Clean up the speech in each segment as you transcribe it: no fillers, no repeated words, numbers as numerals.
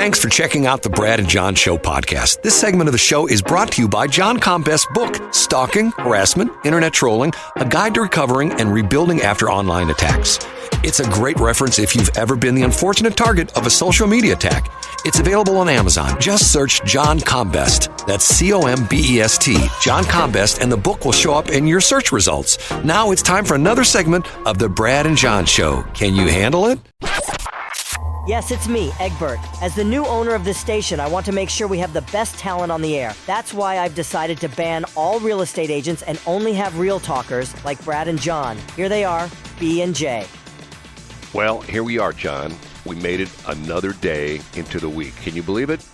Thanks for checking out the Brad and John Show podcast. This segment of the show is brought to you by John Combest's book, Stalking, Harassment, Internet Trolling, A Guide to Recovering and Rebuilding After Online Attacks. It's a great reference if you've ever been the unfortunate target of a social media attack. It's available on Amazon. Just search John Combest. That's C-O-M-B-E-S-T, John Combest, and the book will show up in your search results. Now it's time for another segment of the Brad and John Show. Can you handle it? Yes, it's me, Egbert. As the new owner of this station, I want to make sure we have the best talent on the air. That's why I've decided to ban all real estate agents and only have real talkers like Brad and John. Here they are, B and J. Well, here we are, John. We made it another day into the week. Can you believe it?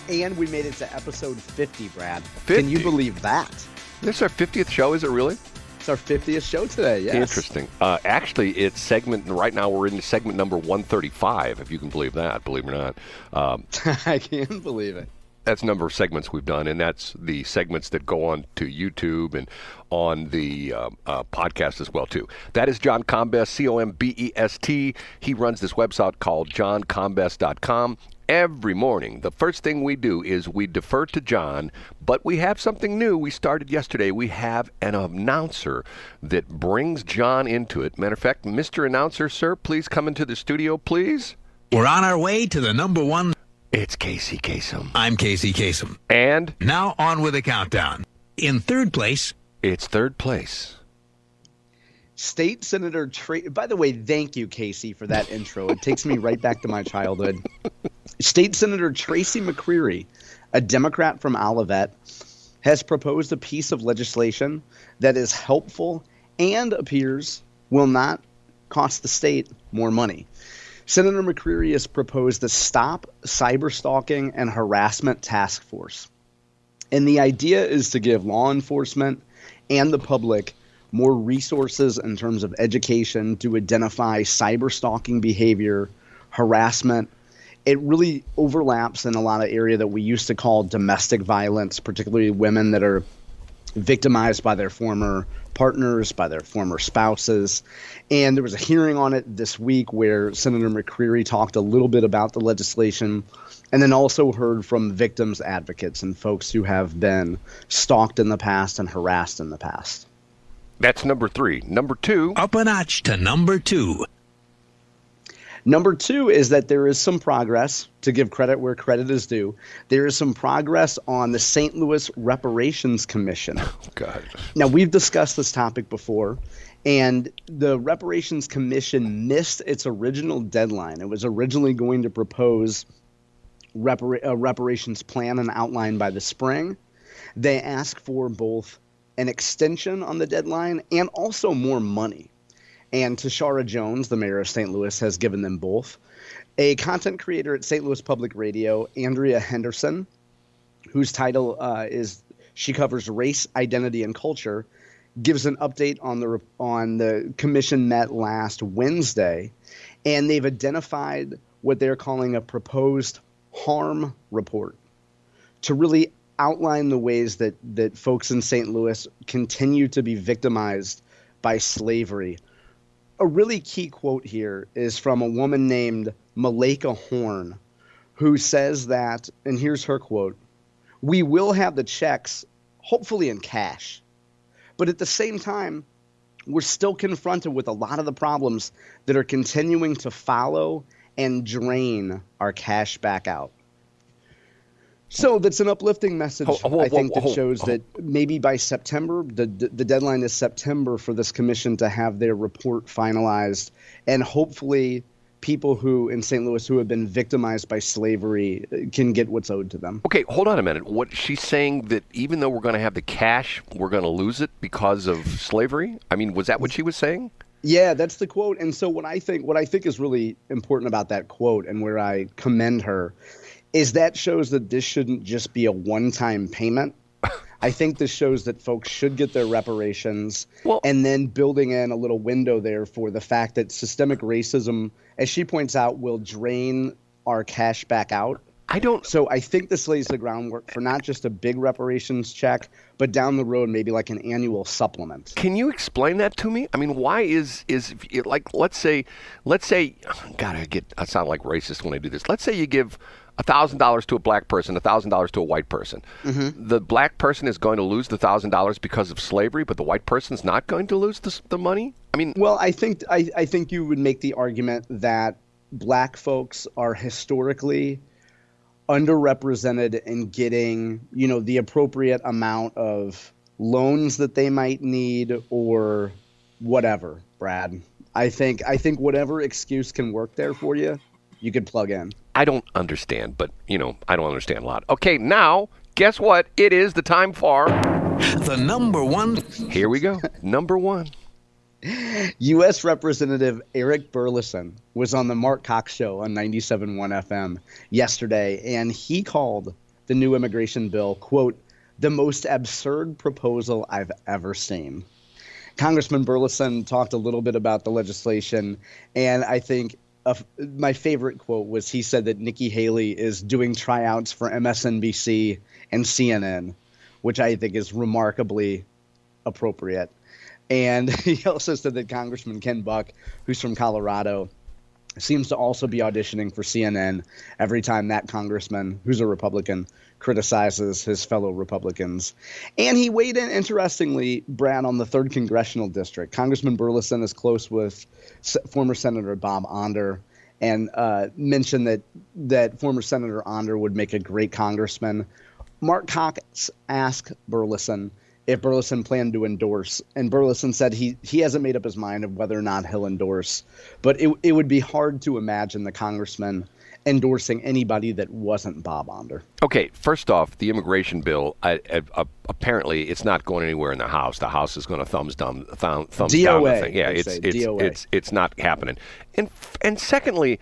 And we made it to episode 50, Brad. 50? Can you believe that? This is our 50th show, is it really? It's our 50th show today, yes. Interesting. Actually, it's segment, right now we're in segment number 135, if you can believe that, believe it or not. I can't believe it. That's the number of segments we've done, and that's the segments that go on to YouTube and on the podcast as well, too. That is John Combest, C-O-M-B-E-S-T. He runs this website called johncombest.com. Every morning, the first thing we do is we defer to John, but we have something new. We started yesterday. We have an announcer that brings John into it. Matter of fact, Mr. Announcer, sir, please come into the studio, please. We're on our way to the number one. It's Casey Kasem. I'm Casey Kasem. And now on with the countdown. In third place, it's third place. State Senator by the way, thank you, Casey, for that intro. It takes me right back to my childhood. State Senator Tracy McCreary, a Democrat from Olivet, has proposed a piece of legislation that is helpful and appears will not cost the state more money. Senator McCreary has proposed the Stop Cyberstalking and Harassment Task Force. And the idea is to give law enforcement and the public more resources in terms of education to identify cyberstalking behavior, harassment. It really overlaps in a lot of area that we used to call domestic violence, particularly women that are victimized by their former partners, by their former spouses. And there was a hearing on it this week where Senator McCreary talked a little bit about the legislation and then also heard from victims advocates and folks who have been stalked in the past and harassed in the past. That's number 3. Number 2. Up a notch to number 2. Number 2 is that there is some progress, to give credit where credit is due. There is some progress on the St. Louis Reparations Commission. Oh, God. Now, we've discussed this topic before, and the Reparations Commission missed its original deadline. It was originally going to propose a reparations plan and outline by the spring. They asked for both an extension on the deadline and also more money. And Tashara Jones, the mayor of St. Louis, has given them both. A content creator at St. Louis Public Radio, Andrea Henderson, whose title is she covers race, identity, and culture, gives an update on the commission met last Wednesday, and they've identified what they're calling a proposed harm report to really outline the ways that folks in St. Louis continue to be victimized by slavery. A really key quote here is from a woman named Malika Horn, who says that, and here's her quote, "We will have the checks, hopefully in cash. But at the same time, we're still confronted with a lot of the problems that are continuing to follow and drain our cash back out." So that's an uplifting message, I think, that shows that maybe by September, the deadline is September for this commission to have their report finalized, and hopefully people who in St. Louis who have been victimized by slavery can get what's owed to them. Okay, hold on a minute. What she's saying that even though we're going to have the cash, we're going to lose it because of slavery? I mean, was that what she was saying? Yeah, that's the quote. And so what I think is really important about that quote and where I commend her is that shows that this shouldn't just be a one-time payment. I think this shows that folks should get their reparations, and then building in a little window there for the fact that systemic racism, as she points out, will drain our cash back out. So I think this lays the groundwork for not just a big reparations check, but down the road maybe like an annual supplement. Can you explain that to me? I mean, why is it like let's say, God, I sound like racist when I do this. Let's say you give $1,000 to a black person, $1,000 to a white person. The black person is going to lose the $1,000 because of slavery, but the white person's not going to lose the money? I mean, well, I think you would make the argument that black folks are historically underrepresented in getting, the appropriate amount of loans that they might need or whatever, Brad. I think whatever excuse can work there for you, you could plug in. I don't understand, but, I don't understand a lot. Okay, now, guess what? It is the time for... The number one. Here we go. Number one. U.S. Representative Eric Burleson was on the Mark Cox Show on 97.1 FM yesterday, and he called the new immigration bill, quote, the most absurd proposal I've ever seen. Congressman Burleson talked a little bit about the legislation, and I think my favorite quote was he said that Nikki Haley is doing tryouts for MSNBC and CNN, which I think is remarkably appropriate. And he also said that Congressman Ken Buck, who's from Colorado, seems to also be auditioning for CNN every time that congressman, who's a Republican, criticizes his fellow Republicans. And he weighed in, interestingly, Brad, on the 3rd Congressional District. Congressman Burleson is close with former Senator Bob Onder and mentioned that former Senator Onder would make a great congressman. Mark Cox asked Burleson if Burleson planned to endorse, and Burleson said he hasn't made up his mind of whether or not he'll endorse, but it would be hard to imagine the congressman endorsing anybody that wasn't Bob Onder. Okay, first off, the immigration bill, apparently it's not going anywhere in the House. The House is going to thumbs down the thing. Yeah, it's not happening. And secondly,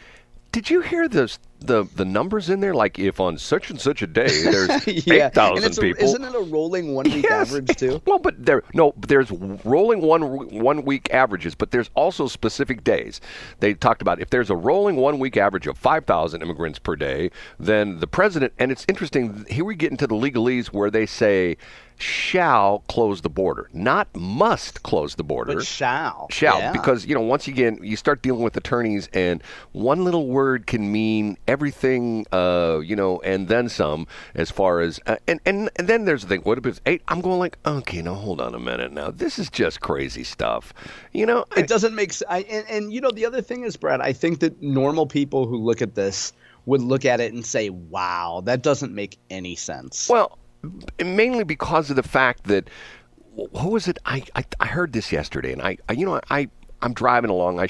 did you hear the numbers in there? Like if on such and such a day there's 8,000 people. Isn't it a rolling 1 week average too? Well, but there's rolling one week averages, but there's also specific days. They talked about if there's a rolling 1 week average of 5,000 immigrants per day, then the president, and it's interesting, here we get into the legalese where they say shall close the border, not must close the border. But shall. Shall, because, once again, you start dealing with attorneys and one little word can mean everything, and then some as far as, and then there's the thing, what if it's 8? I'm going like, okay, now hold on a minute now. This is just crazy stuff. It doesn't make sense. And the other thing is, Brad, I think that normal people who look at this would look at it and say, wow, that doesn't make any sense. Well, mainly because of the fact that, who was it? I heard this yesterday, and I'm driving along. I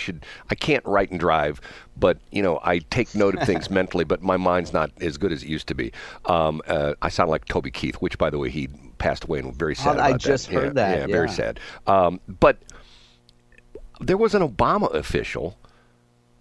can't write and drive, but I take note of things mentally, but my mind's not as good as it used to be. I sound like Toby Keith, which, by the way, he passed away, and I'm very sad about that. I just heard that. Yeah, very sad. But there was an Obama official,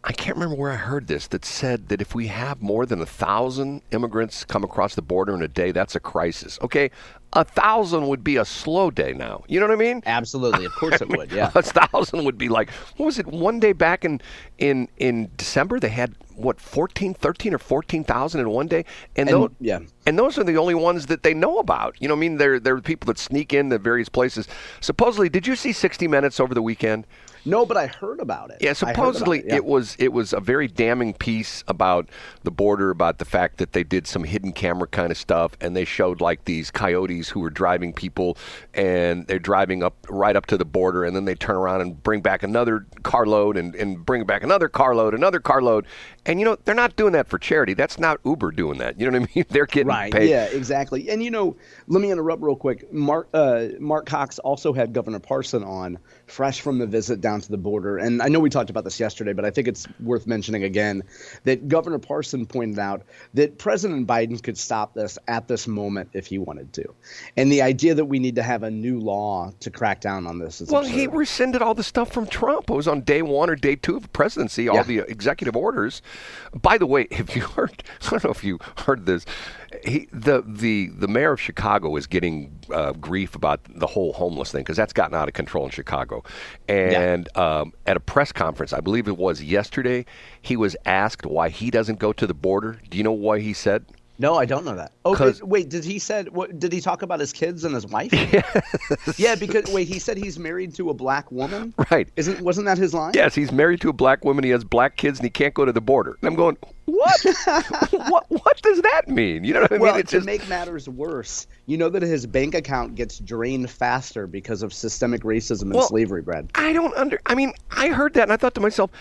I can't remember where I heard this, that said that if we have more than 1,000 immigrants come across the border in a day, that's a crisis. Okay, 1,000 would be a slow day now. You know what I mean? Absolutely. Of course it would, yeah. 1,000 would be like, what was it, one day back in December, they had, 13 or 14,000 in one day? And those are the only ones that they know about. You know what I mean? There are people that sneak in the various places. Supposedly, did you see 60 Minutes over the weekend? No, but I heard about it. Yeah, supposedly it was a very damning piece about the border, about the fact that they did some hidden camera kind of stuff, and they showed like these coyotes who were driving people, and they're driving right up to the border, and then they turn around and bring back another carload and bring back another carload. And, they're not doing that for charity. That's not Uber doing that. You know what I mean? They're getting paid. Yeah, exactly. And, let me interrupt real quick. Mark Cox also had Governor Parson on, fresh from the visit down to the border. And I know we talked about this yesterday, but I think it's worth mentioning again that Governor Parson pointed out that President Biden could stop this at this moment if he wanted to. And the idea that we need to have a new law to crack down on this is absurd. He rescinded all the stuff from Trump. It was on day 1 or day 2 of the presidency, all the executive orders. By the way, I don't know if you heard this, the mayor of Chicago is getting grief about the whole homeless thing because that's gotten out of control in Chicago. And at a press conference, I believe it was yesterday, he was asked why he doesn't go to the border. Do you know why he said? No, I don't know that. Oh, 'Cause- wait, did he talk about his kids and his wife? Yeah, because he said he's married to a black woman. Right. Wasn't that his line? Yes, he's married to a black woman. He has black kids, and he can't go to the border. And I'm going, what? what does that mean? You know what I mean? Well, It's to just, make matters worse, you know that his bank account gets drained faster because of systemic racism and slavery, Brad. I heard that, and I thought to myself,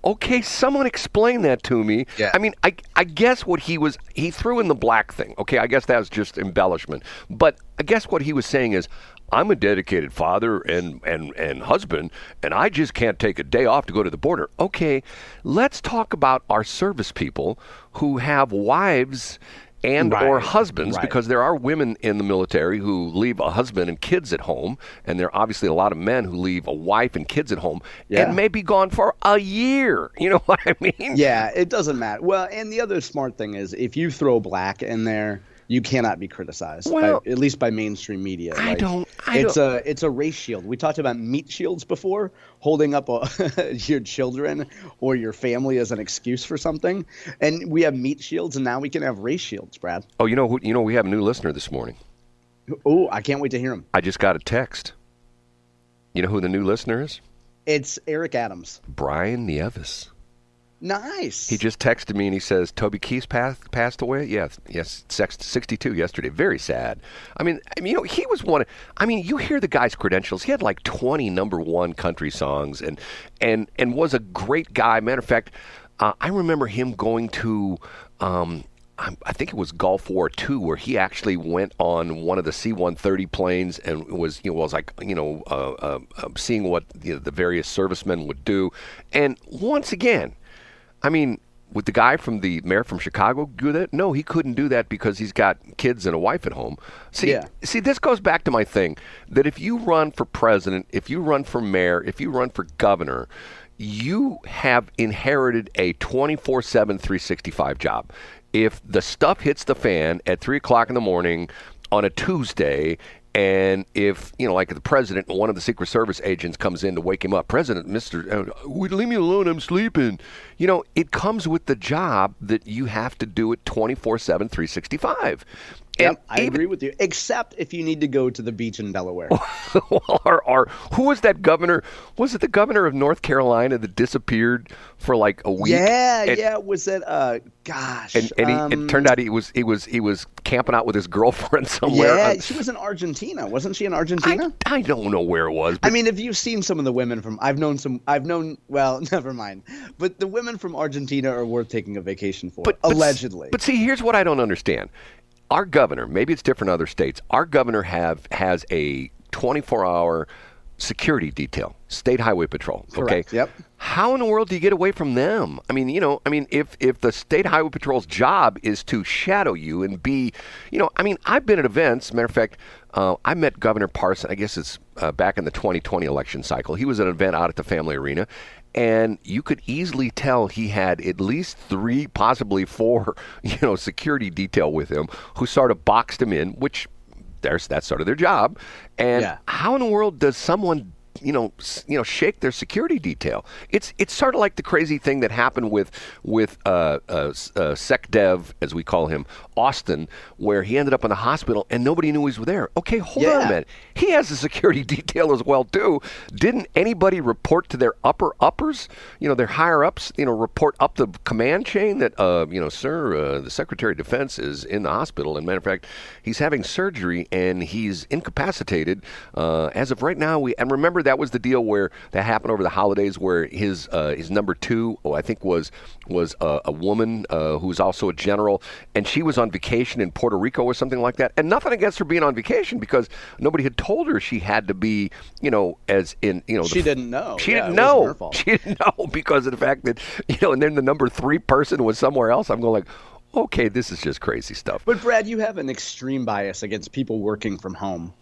okay, someone explain that to me. Yeah. I mean, I guess what he threw in the black thing. Okay, I guess that was just embellishment. But I guess what he was saying is, I'm a dedicated father and husband, and I just can't take a day off to go to the border. Okay, let's talk about our service people who have wives and or husbands, because there are women in the military who leave a husband and kids at home, and there are obviously a lot of men who leave a wife and kids at home and may be gone for a year. You know what I mean? Yeah, it doesn't matter. Well, and the other smart thing is if you throw black in there, you cannot be criticized, at least by mainstream media. It's a race shield. We talked about meat shields before, holding up your children or your family as an excuse for something. And we have meat shields, and now we can have race shields, Brad. Oh, we have a new listener this morning. Oh, I can't wait to hear him. I just got a text. You know who the new listener is? It's Eric Adams. Brian Nieves. Nice. He just texted me and he says, Toby Keith passed away? Yes, 62 yesterday. Very sad. I mean, he was one. You hear the guy's credentials. He had like 20 #1 country songs and was a great guy. Matter of fact, I remember him going to, I think it was Gulf War II, where he actually went on one of the C-130 planes and was seeing what the various servicemen would do. And once again, would the guy the mayor from Chicago do that? No, he couldn't do that because he's got kids and a wife at home. See, this goes back to my thing that if you run for president, if you run for mayor, if you run for governor, you have inherited a 24/7, 365 job. If the stuff hits the fan at 3 o'clock in the morning on a Tuesday, and if, like the president, one of the Secret Service agents comes in to wake him up, President, leave me alone, I'm sleeping. It comes with the job that you have to do it 24/7, 365. Yep, I agree with you, except if you need to go to the beach in Delaware. or who was that governor? Was it the governor of North Carolina that disappeared for like a week? Yeah. Was it? Gosh. And it turned out he was camping out with his girlfriend somewhere. Yeah, she was in Argentina, wasn't she? In Argentina? I don't know where it was. But if you've seen some of the women from, well, never mind. But the women from Argentina are worth taking a vacation for, allegedly. But see, here's what I don't understand. Our governor, maybe it's different in other states, our governor has a 24-hour security detail, state highway patrol. Correct. Okay. Yep. How in the world do you get away from them? If the state highway patrol's job is to shadow you and be, I've been at events. Matter of fact, I met Governor Parson. I guess it's back in the 2020 election cycle. He was at an event out at the Family Arena. And you could easily tell he had at least 3, possibly 4, security detail with him who sort of boxed him in, which that's sort of their job. And how in the world does someone shake their security detail? It's sort of like the crazy thing that happened with SecDev, as we call him, Austin, where he ended up in the hospital and nobody knew he was there. Okay, hold on a minute. He has a security detail as well too. Didn't anybody report to their uppers, their higher ups, report up the command chain that sir, the Secretary of Defense is in the hospital, and matter of fact, he's having surgery and he's incapacitated as of right now. And remember, that was the deal where that happened over the holidays, where his number 2, I think was a woman who was also a general, and she was on vacation in Puerto Rico or something like that. And nothing against her being on vacation, because nobody had told her she had to be, as in, she didn't know. She didn't know. She didn't know because of the fact that, and then the number 3 person was somewhere else. I'm going like, okay, this is just crazy stuff. But Brad, you have an extreme bias against people working from home.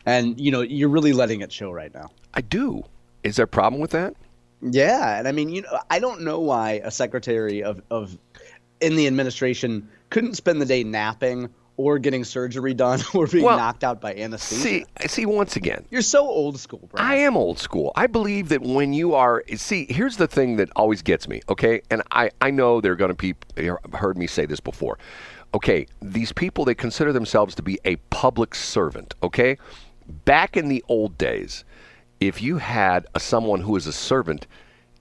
And, you're really letting it show right now. I do. Is there a problem with that? Yeah. And I don't know why a secretary of in the administration couldn't spend the day napping or getting surgery done or being knocked out by anesthesia. See, once again, you're so old school, Brad. I am old school. I believe that when you are, here's the thing that always gets me, okay? And I know they're going to be, heard me say this before. Okay, these people, they consider themselves to be a public servant, okay? Back in the old days, if you had someone who was a servant,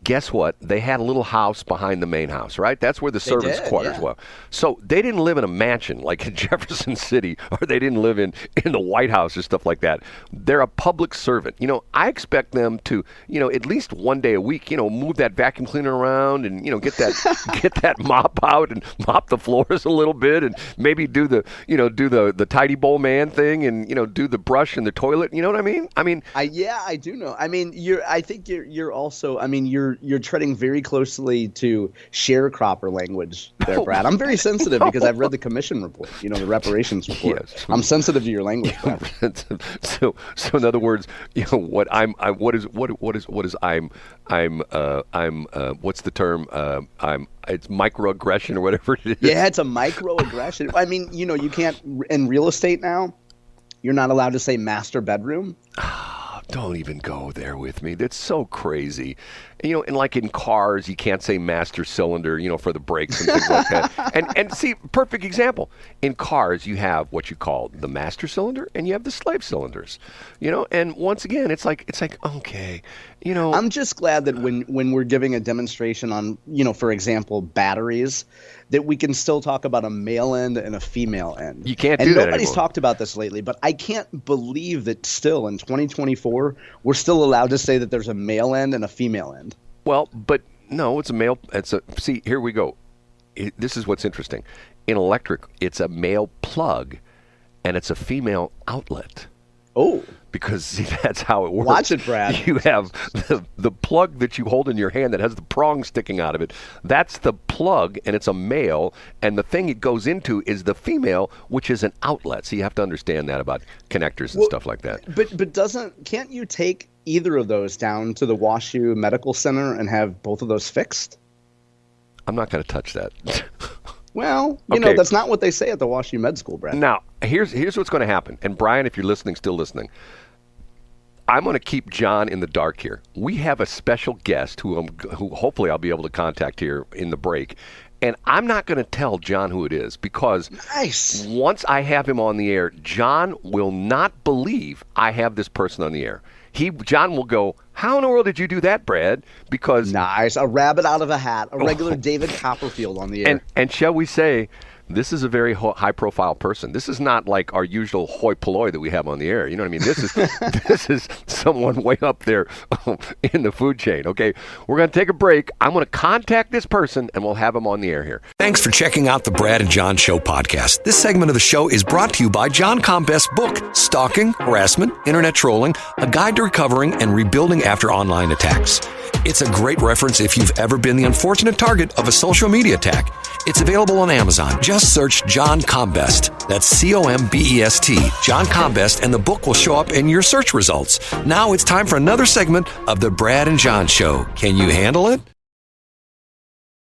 guess what? They had a little house behind the main house, right? That's where the servants' quarters were. So they didn't live in a mansion like in Jefferson City, or they didn't live in the White House or stuff like that. They're a public servant. I expect them to, at least one day a week, move that vacuum cleaner around and, get that mop out and mop the floors a little bit and maybe do the tidy bowl man thing and, do the brush in the toilet. You know what I mean? I do know. I think you're also, you're treading very closely to sharecropper language there, Brad. I'm very sensitive because I've read the commission report, the reparations report. Yes. I'm sensitive to your language, Brad. So in other words, what's the term? It's microaggression or whatever it is. Yeah, it's a microaggression. You can't, in real estate now, you're not allowed to say master bedroom. Don't even go there with me. That's so crazy. And like in cars, you can't say master cylinder, for the brakes and things like that. And see, perfect example. In cars, you have what you call the master cylinder and you have the slave cylinders. And once again, it's like okay, I'm just glad that when we're giving a demonstration on, for example, batteries, that we can still talk about a male end and a female end. You can't do that anymore. And nobody's talked about this lately, but I can't believe that still in 2024, we're still allowed to say that there's a male end and a female end. Well, but no, it's a male. See, here we go. This is what's interesting. In electric, it's a male plug and it's a female outlet. Oh. Because, see, that's how it works. Watch it, Brad. You have the plug that you hold in your hand that has the prong sticking out of it. That's the plug, and it's a male. And the thing it goes into is the female, which is an outlet. So you have to understand that about connectors and stuff like that. But can't you take either of those down to the WashU Medical Center and have both of those fixed? I'm not going to touch that. Well, that's not what they say at the WashU Med School, Brad. Now, here's what's going to happen. And Brian, if you're listening, still listening, I'm going to keep John in the dark here. We have a special guest who hopefully I'll be able to contact here in the break. And I'm not going to tell John who it is because once I have him on the air, John will not believe I have this person on the air. John will go, how in the world did you do that, Brad? Because nice, a rabbit out of a hat, a regular David Copperfield on the air. And shall we say, this is a very high-profile person. This is not like our usual hoi polloi that we have on the air. You know what I mean? This is someone way up there in the food chain. Okay, we're going to take a break. I'm going to contact this person, and we'll have him on the air here. Thanks for checking out the Brad and John Show podcast. This segment of the show is brought to you by John Combest's book, Stalking, Harassment, Internet Trolling, A Guide to Recovering and Rebuilding After Online Attacks. It's a great reference if you've ever been the unfortunate target of a social media attack. It's available on Amazon. Just search John Combest. That's C-O-M-B-E-S-T, John Combest, and the book will show up in your search results. Now it's time for another segment of the Brad and John Show. Can you handle it?